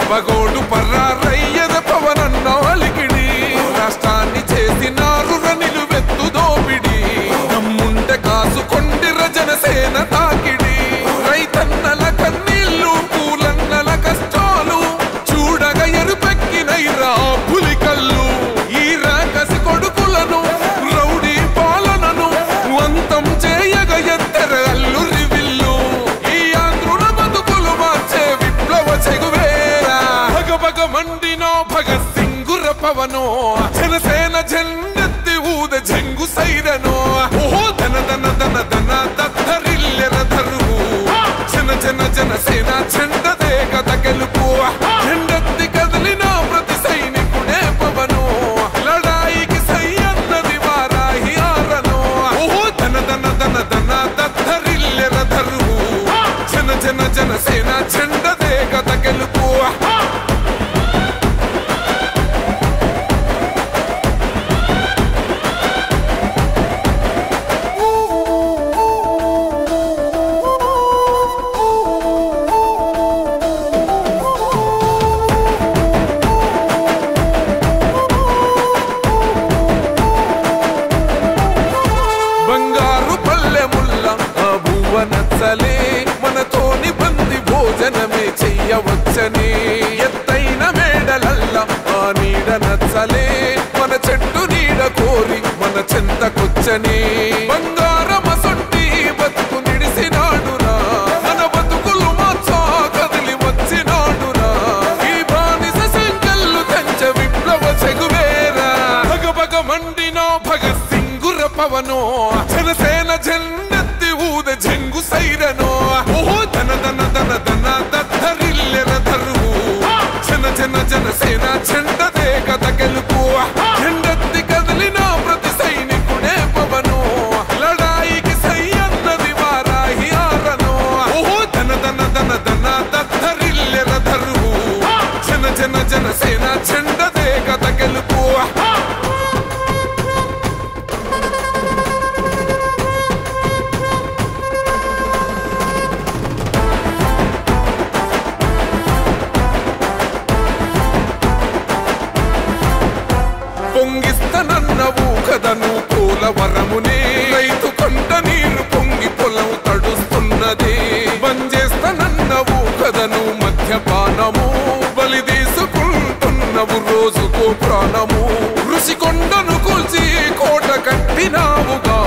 పగోడు పర్రారయ్యద పవనన్న అలికిడి రాష్ట్రాన్ని చేసినారు నిలువెత్తు దోపిడి దమ్ముంటే కాసుకొండిర జనసేన తాకిడి రైతన్నల కన్నీళ్లు పూలన్నల కష్టాలు చూడగ ఎరుపెక్కినైరా పులికల్లు ఈ రాకసి కొడుకులను రౌడీ పాలనను అంతం చేయగ ఎత్తర అల్లురి విల్లు ఈ ఆంధ్రుల బతుకులు మార్చే విప్లవ చెగువేరా భగభగ మండినో భగత్ సింగుర పవనో జనసేన జెండెత్తి ఊద జంగు సైరనో ఓహో ధన ధన ధన ధన దద్దరిల్లెర ధరువు జన జన జనసేన జెండదే కథ గెలుపు జెండెత్తి కదిలిన ప్రతి సైనికుడే పవనో లడాయికి సై అన్నది వారాహి ఆరనో ఓహో ధన ధన ధన ధన దద్దరిల్లెర ధరువు జన జన జనసేన జెండదే కథ గెలుపు నచ్చలే మనతోని బంది భోజనమే చెయ్యవచ్చని ఎత్తైన మేడలల్ల ఆ నీడ నచ్చలే మన చెట్టు నీడ కోరి మన చెంతకొచ్చని బంగారమ సొట్టి బతుకు నిడిసినాడురా మన బతుకులు మార్చా కదిలి వచ్చినాడురా ఈ బానిస సంకల్లు తెంచ విప్లవ చెగువేరా భగభగ మండినో భగత్ సింగుర పవనో జనసేన జెండెత్తి ఊద జంగు సైరనో ఓహో ధన ధన ధన ధన దద్దరిల్లెర ధరువు జన జన జనసేన జెండదే కథ గెలుపు జెండెత్తి కదిలిన ప్రతి సైనికుడే పవనో లడాయికి సై అన్నది వారాహి ఆరనో ఓహో ధన ధన ధన ధన దద్దరిల్లెర ధరువు జన జన జనసేన జెండదే కథ గెలుపు పొంగిస్తనన్నవు కదను పోలవరమునే రైతు కొండ నీరు పొంగి పొలం తడుస్తున్నది బంజేస్తనన్నవు కదను మద్యపానము బలి తీసుకుంటున్నవు రోజుకో ప్రాణము ఋషి కొండను కూల్చి కోట కట్టినావుగా